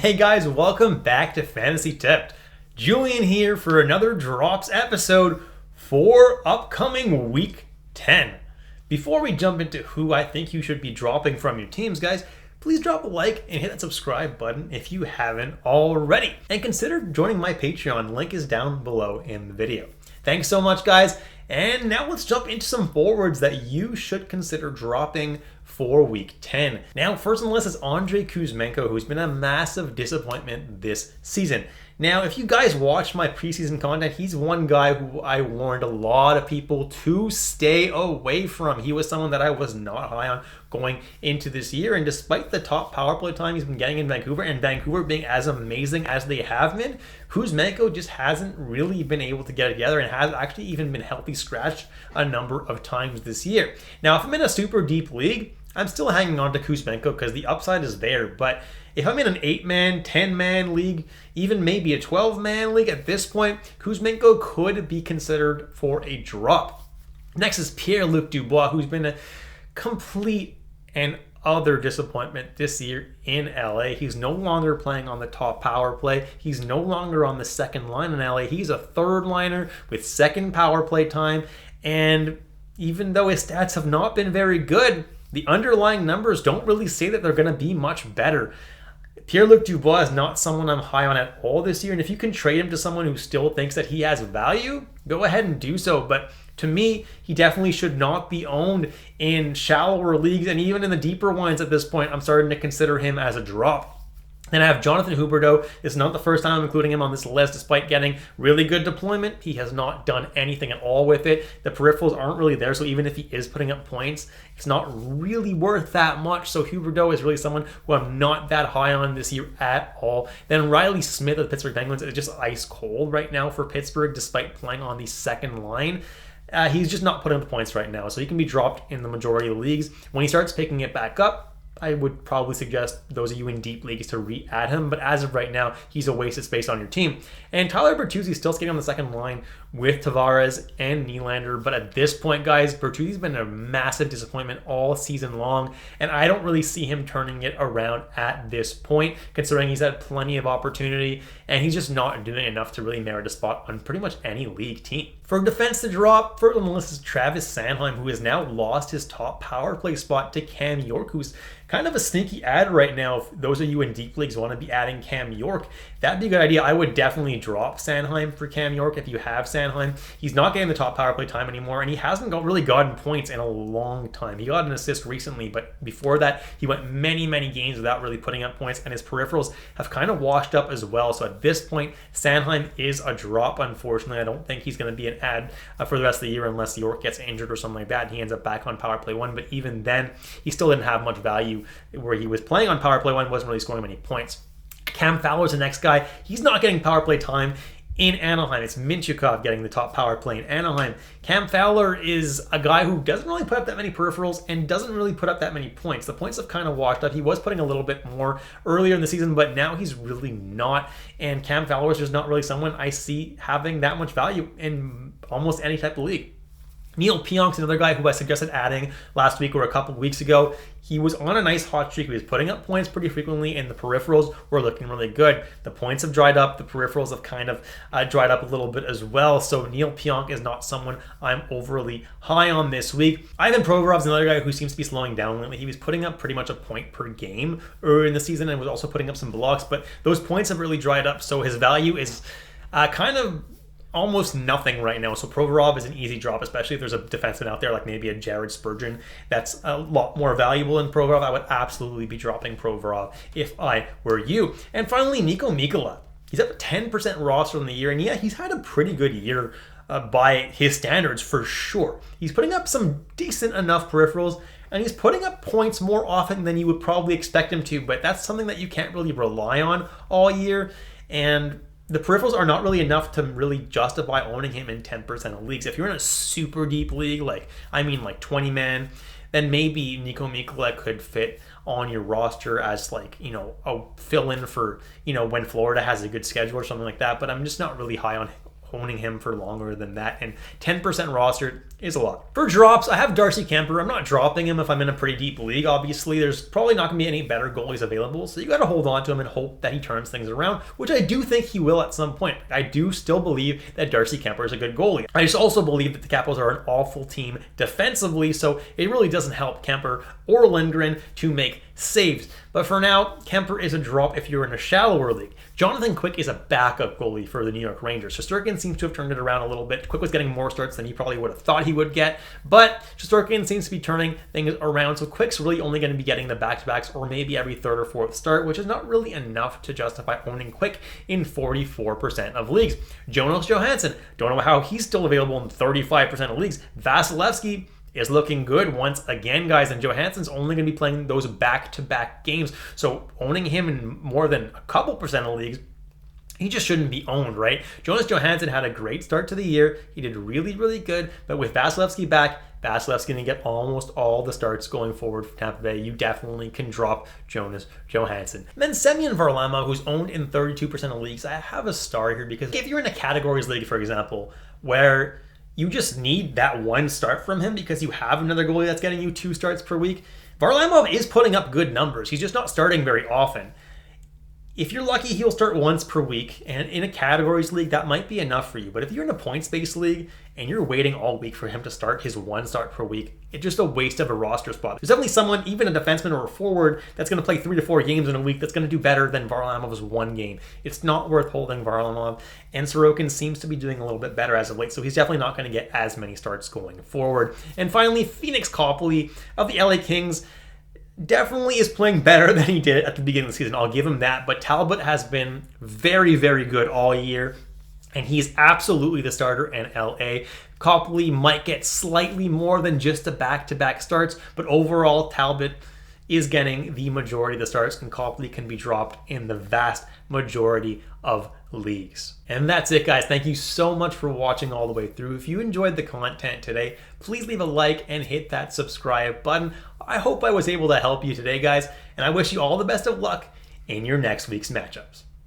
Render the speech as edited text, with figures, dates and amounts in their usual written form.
Hey guys, welcome back to Fantasy Tipped. Julian here for another Drops episode for upcoming Week 10. Before we jump into who I think you should be dropping from your teams, guys, please drop a like and hit that subscribe button if you haven't already. And consider joining my Patreon, link is down below in the video. Thanks so much, guys. And now let's jump into some forwards that you should consider dropping for Week 10. Now, first on the list is Andrei Kuzmenko, who's been a massive disappointment this season. Now, if you guys watched my preseason content, he's one guy who I warned a lot of people to stay away from. He was someone that I was not high on going into this year, and despite the top power play time he's been getting in Vancouver, and Vancouver being as amazing as they have been, Kuzmenko just hasn't really been able to get it together and has actually even been healthy scratched a number of times this year. Now, if I'm in a super deep league, I'm still hanging on to Kuzmenko because the upside is there, but if I'm in an 8-man, 10-man league, even maybe a 12-man league at this point, Kuzmenko could be considered for a drop. Next is Pierre-Luc Dubois, who's been a complete and utter disappointment this year in LA. He's no longer playing on the top power play. He's no longer on the second line in LA. He's a third liner with second power play time, and even though his stats have not been very good, the underlying numbers don't really say that they're going to be much better. Pierre-Luc Dubois is not someone I'm high on at all this year, and if you can trade him to someone who still thinks that he has value, go ahead and do so. But to me, he definitely should not be owned in shallower leagues, and even in the deeper ones at this point, I'm starting to consider him as a drop. Then I have Jonathan Huberdeau. It's not the first time I'm including him on this list. Despite getting really good deployment, he has not done anything at all with it. The peripherals aren't really there, so even if he is putting up points, it's not really worth that much. So Huberdeau is really someone who I'm not that high on this year at all. Then Riley Smith of the Pittsburgh Penguins is just ice cold right now for Pittsburgh, despite playing on the second line. He's just not putting up points right now, so he can be dropped in the majority of the leagues. When he starts picking it back up, I would probably suggest those of you in deep leagues to re-add him, but as of right now, he's a waste of space on your team. And Tyler Bertuzzi still skating on the second line with Tavares and Nylander, but at this point, guys, Bertuzzi's been a massive disappointment all season long, and I don't really see him turning it around at this point, considering he's had plenty of opportunity, and he's just not doing enough to really merit a spot on pretty much any league team. For defense to drop, first on the list is Travis Sanheim, who has now lost his top power play spot to Cam York, who's kind of a sneaky ad right now. If those of you in deep leagues want to be adding Cam York, that'd be a good idea. I would definitely drop Sanheim for Cam York if you have Sanheim. He's not getting the top power play time anymore, and he hasn't really gotten points in a long time. He got an assist recently, but before that, he went many games without really putting up points, and his peripherals have kind of washed up as well. So at this point, Sanheim is a drop, unfortunately. I don't think he's going to be an ad for the rest of the year unless York gets injured or something like that, and he ends up back on power play 1, but even then, he still didn't have much value where he was playing on power play 1, wasn't really scoring many points. Cam Fowler's the next guy. He's not getting power play time in Anaheim. It's Mintyukov getting the top power play in Anaheim. Cam Fowler is a guy who doesn't really put up that many peripherals and doesn't really put up that many points. The points have kind of washed up. He was putting a little bit more earlier in the season, but now he's really not. And Cam Fowler is just not really someone I see having that much value in almost any type of league. Neil Pionk's another guy who I suggested adding last week or a couple weeks ago. He was on a nice hot streak. He was putting up points pretty frequently, and the peripherals were looking really good. The points have dried up. The peripherals have kind of dried up a little bit as well. So Neil Pionk is not someone I'm overly high on this week. Ivan Provorov's another guy who seems to be slowing down lately. He was putting up pretty much a point per game earlier in the season and was also putting up some blocks, but those points have really dried up. So his value is kind of almost nothing right now. So Provorov is an easy drop, especially if there's a defenseman out there like maybe a Jared Spurgeon that's a lot more valuable than Provorov. I would absolutely be dropping Provorov if I were you. And finally, Niko Mikkola. He's up 10% roster in the year, and yeah, he's had a pretty good year by his standards for sure. He's putting up some decent enough peripherals, and he's putting up points more often than you would probably expect him to, but that's something that you can't really rely on all year, and the peripherals are not really enough to really justify owning him in 10% of leagues. If you're in a super deep league, like 20-man, then maybe Niko Mikkola could fit on your roster as a fill-in for, when Florida has a good schedule or something like that. But I'm just not really high on owning him for longer than that, and 10% rostered is a lot. For drops, I have Darcy Kemper. I'm not dropping him if I'm in a pretty deep league. Obviously, there's probably not going to be any better goalies available, so you got to hold on to him and hope that he turns things around, which I do think he will at some point. I do still believe that Darcy Kemper is a good goalie. I just also believe that the Capitals are an awful team defensively, so it really doesn't help Kemper or Lindgren to make saves. But for now, Kemper is a drop if you're in a shallower league. Jonathan Quick is a backup goalie for the New York Rangers. Shesterkin seems to have turned it around a little bit. Quick was getting more starts than he probably would have thought he would get, but Shesterkin seems to be turning things around, so Quick's really only going to be getting the back-to-backs or maybe every third or fourth start, which is not really enough to justify owning Quick in 44% of leagues. Jonas Johansson, don't know how he's still available in 35% of leagues. Vasilevsky is looking good once again, guys, and Johansson's only going to be playing those back-to-back games, so owning him in more than a couple percent of leagues, he just shouldn't be owned, right? Jonas Johansson had a great start to the year. He did really, really good, but with Vasilevsky back, Vasilevsky going to get almost all the starts going forward for Tampa Bay. You definitely can drop Jonas Johansson. And then Semyon Varlamov, who's owned in 32% of leagues. I have a star here because if you're in a categories league, for example, where you just need that one start from him because you have another goalie that's getting you 2 starts per week, Varlamov is putting up good numbers. He's just not starting very often. If you're lucky, he'll start once per week, and in a categories league, that might be enough for you. But if you're in a points-based league and you're waiting all week for him to start his 1 start per week, it's just a waste of a roster spot. There's definitely someone, even a defenseman or a forward, that's going to play 3 to 4 games in a week that's going to do better than Varlamov's 1 game. It's not worth holding Varlamov, and Sorokin seems to be doing a little bit better as of late, so he's definitely not going to get as many starts going forward. And finally, Phoenix Copley of the LA Kings definitely is playing better than he did at the beginning of the season. I'll give him that. But Talbot has been very, very good all year, and he's absolutely the starter in LA. Copley might get slightly more than just the back-to-back starts, but overall, Talbot is getting the majority of the starts, and Copley can be dropped in the vast majority of leagues. And that's it, guys. Thank you so much for watching all the way through. If you enjoyed the content today, please leave a like and hit that subscribe button. I hope I was able to help you today, guys, and I wish you all the best of luck in your next week's matchups.